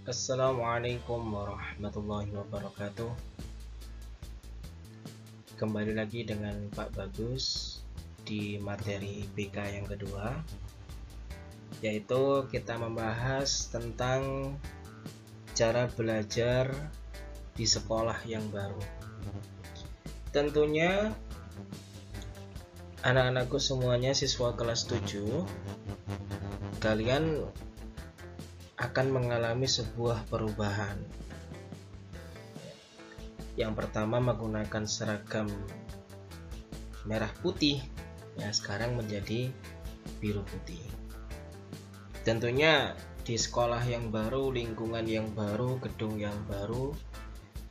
Assalamualaikum warahmatullahi wabarakatuh. Kembali lagi dengan Pak Bagus di materi BK yang kedua, yaitu kita membahas tentang cara belajar di sekolah yang baru. Tentunya anak-anakku semuanya siswa kelas 7, kalian akan mengalami sebuah perubahan. Yang pertama, menggunakan seragam merah putih, ya sekarang menjadi biru putih. Tentunya di sekolah yang baru, lingkungan yang baru, gedung yang baru,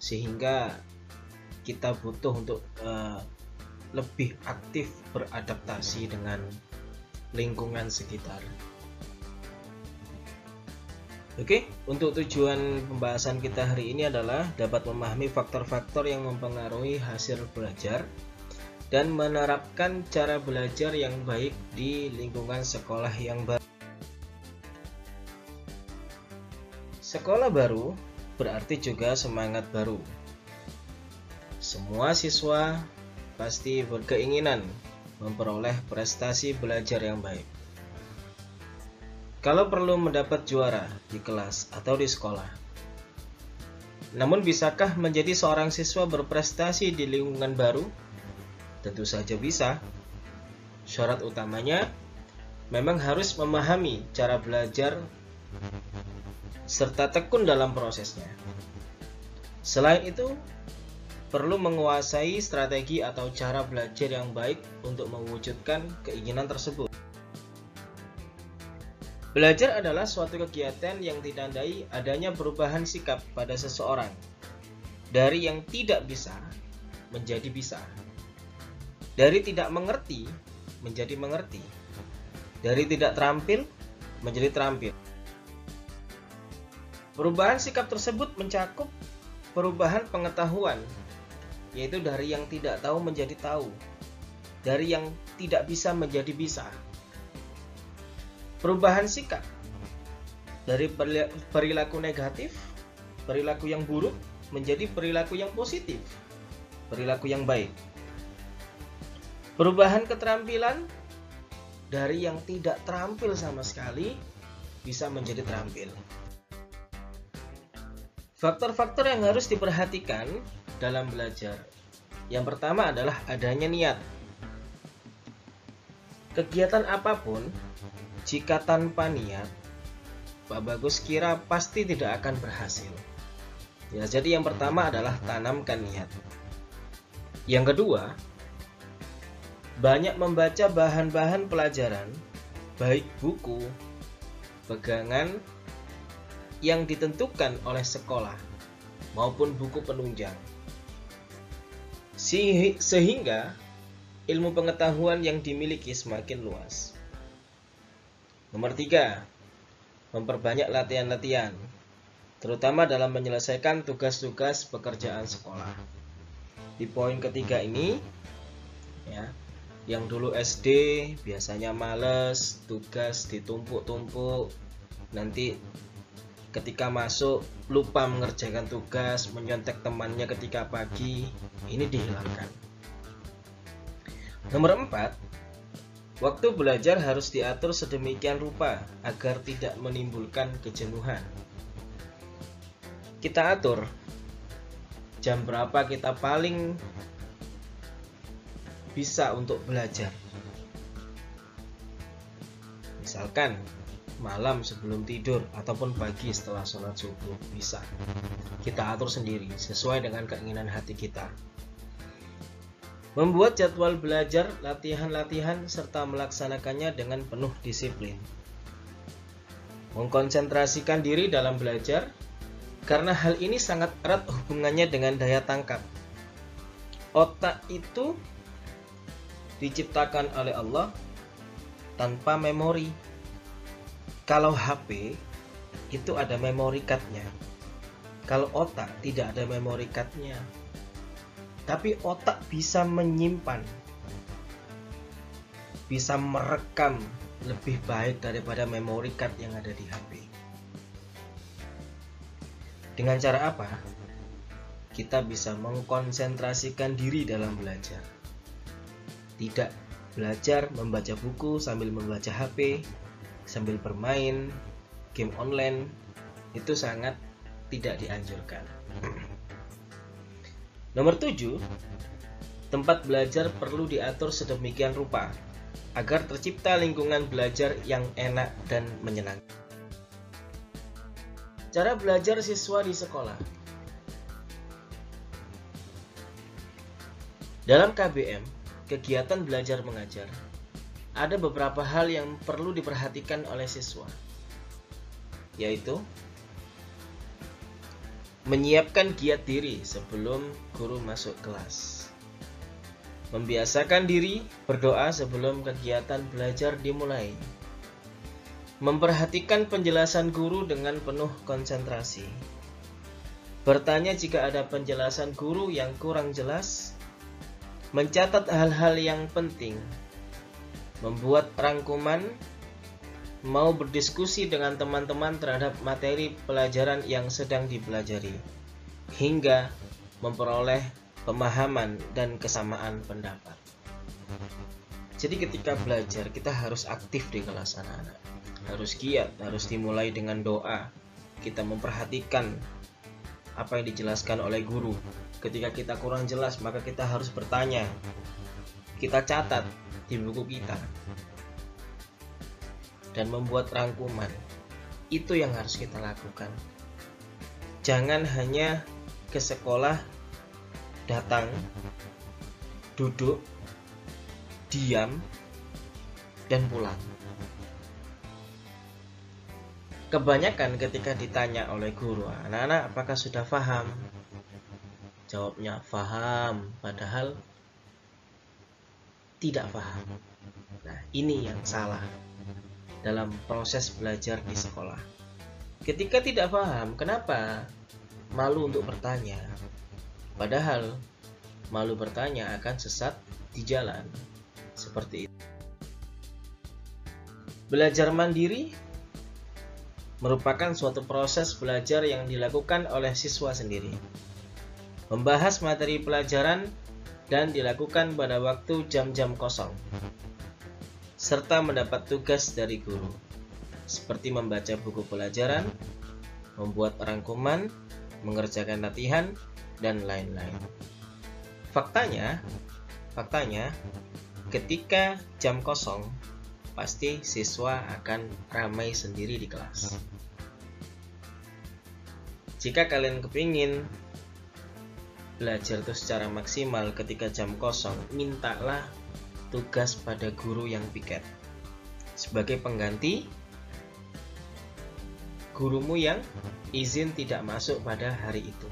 sehingga kita butuh untuk lebih aktif beradaptasi dengan lingkungan sekitar. Oke, untuk tujuan pembahasan kita hari ini adalah dapat memahami faktor-faktor yang mempengaruhi hasil belajar dan menerapkan cara belajar yang baik di lingkungan sekolah yang baru. Sekolah baru berarti juga semangat baru. Semua siswa pasti berkeinginan memperoleh prestasi belajar yang baik. Kalau perlu mendapat juara di kelas atau di sekolah. Namun bisakah menjadi seorang siswa berprestasi di lingkungan baru? Tentu saja bisa. Syarat utamanya memang harus memahami cara belajar serta tekun dalam prosesnya. Selain itu, perlu menguasai strategi atau cara belajar yang baik untuk mewujudkan keinginan tersebut. Belajar adalah suatu kegiatan yang ditandai adanya perubahan sikap pada seseorang dari yang tidak bisa menjadi bisa, dari tidak mengerti menjadi mengerti, dari tidak terampil menjadi terampil. Perubahan sikap tersebut mencakup perubahan pengetahuan, yaitu dari yang tidak tahu menjadi tahu, dari yang tidak bisa menjadi bisa. Perubahan sikap dari perilaku negatif, perilaku yang buruk menjadi perilaku yang positif, perilaku yang baik. Perubahan keterampilan dari yang tidak terampil sama sekali bisa menjadi terampil. Faktor-faktor yang harus diperhatikan dalam belajar. Yang pertama adalah adanya niat. Kegiatan apapun jika tanpa niat, Pak Bagus kira pasti tidak akan berhasil. Ya, jadi yang pertama adalah tanamkan niat. Yang kedua, banyak membaca bahan-bahan pelajaran, baik buku, pegangan yang ditentukan oleh sekolah maupun buku penunjang. Sehingga ilmu pengetahuan yang dimiliki semakin luas. Nomor 3, memperbanyak latihan-latihan, terutama dalam menyelesaikan tugas-tugas pekerjaan sekolah. Di poin ketiga ini, ya, yang dulu SD biasanya males, tugas ditumpuk-tumpuk, nanti ketika masuk lupa mengerjakan tugas, menyontek temannya ketika pagi, ini dihilangkan. Nomor 4, waktu belajar harus diatur sedemikian rupa agar tidak menimbulkan kejenuhan. Kita atur jam berapa kita paling bisa untuk belajar. Misalkan malam sebelum tidur ataupun pagi setelah sholat subuh, bisa. Kita atur sendiri sesuai dengan keinginan hati kita. Membuat jadwal belajar, latihan-latihan, serta melaksanakannya dengan penuh disiplin. Mengkonsentrasikan diri dalam belajar, karena hal ini sangat erat hubungannya dengan daya tangkap. Otak itu diciptakan oleh Allah tanpa memori. Kalau HP itu ada memory card-nya. Kalau otak tidak ada memory card-nya. Tapi otak bisa menyimpan, bisa merekam lebih baik daripada memory card yang ada di HP. Dengan cara apa? Kita bisa mengkonsentrasikan diri dalam belajar. Tidak belajar membaca buku sambil membaca HP, sambil bermain game online, itu sangat tidak dianjurkan. Nomor 7, tempat belajar perlu diatur sedemikian rupa agar tercipta lingkungan belajar yang enak dan menyenangkan. Cara belajar siswa di sekolah. Dalam KBM, kegiatan belajar mengajar, ada beberapa hal yang perlu diperhatikan oleh siswa, yaitu menyiapkan giat diri sebelum guru masuk kelas, membiasakan diri berdoa sebelum kegiatan belajar dimulai, memperhatikan penjelasan guru dengan penuh konsentrasi, bertanya jika ada penjelasan guru yang kurang jelas, mencatat hal-hal yang penting, membuat rangkuman, mau berdiskusi dengan teman-teman terhadap materi pelajaran yang sedang dipelajari, hingga memperoleh pemahaman dan kesamaan pendapat. Jadi ketika belajar kita harus aktif di kelas anak-anak, harus giat, harus dimulai dengan doa. Kita memperhatikan apa yang dijelaskan oleh guru. Ketika kita kurang jelas, maka kita harus bertanya. Kita catat di buku kita dan membuat rangkuman. Itu yang harus kita lakukan. Jangan hanya ke sekolah, datang, duduk, diam, dan pulang. Kebanyakan ketika ditanya oleh guru, anak-anak apakah sudah paham? Jawabnya paham, padahal tidak paham. Nah, ini yang salah dalam proses belajar di sekolah. Ketika tidak paham, kenapa malu untuk bertanya? Padahal malu bertanya akan sesat di jalan. Seperti itu. Belajar mandiri merupakan suatu proses belajar yang dilakukan oleh siswa sendiri. Membahas materi pelajaran dan dilakukan pada waktu jam-jam kosong, serta mendapat tugas dari guru, seperti membaca buku pelajaran, membuat rangkuman, mengerjakan latihan, dan lain-lain. Faktanya, ketika jam kosong, pasti siswa akan ramai sendiri di kelas. Jika kalian kepingin belajar itu secara maksimal ketika jam kosong, mintalah tugas pada guru yang piket sebagai pengganti gurumu yang izin tidak masuk pada hari itu,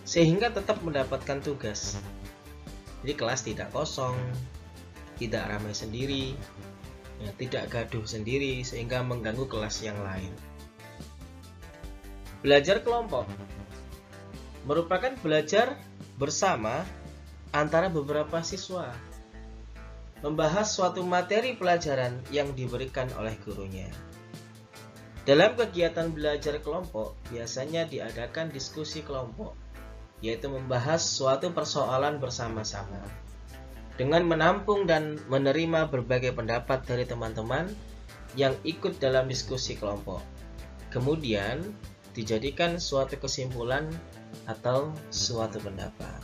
sehingga tetap mendapatkan tugas. Jadi kelas tidak kosong, tidak ramai sendiri, tidak gaduh sendiri sehingga mengganggu kelas yang lain. Belajar kelompok merupakan belajar bersama antara beberapa siswa, membahas suatu materi pelajaran yang diberikan oleh gurunya. Dalam kegiatan belajar kelompok, biasanya diadakan diskusi kelompok, yaitu membahas suatu persoalan bersama-sama. Dengan menampung dan menerima berbagai pendapat dari teman-teman yang ikut dalam diskusi kelompok, kemudian dijadikan suatu kesimpulan atau suatu pendapat.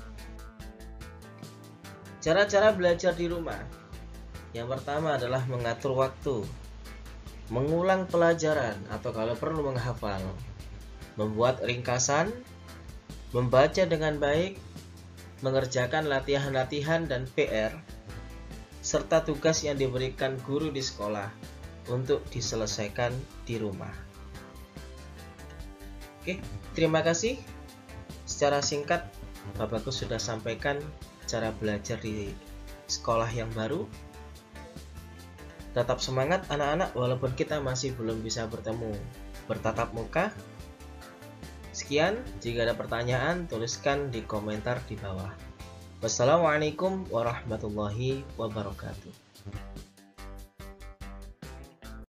Cara-cara belajar di rumah. Yang pertama adalah mengatur waktu, mengulang pelajaran atau kalau perlu menghafal, membuat ringkasan, membaca dengan baik, mengerjakan latihan-latihan dan PR, serta tugas yang diberikan guru di sekolah untuk diselesaikan di rumah. Oke, terima kasih. Secara singkat, Bapakku sudah sampaikan cara belajar di sekolah yang baru. Tetap semangat anak-anak walaupun kita masih belum bisa bertatap muka. Sekian, jika ada pertanyaan tuliskan di komentar di bawah. Wassalamualaikum warahmatullahi wabarakatuh.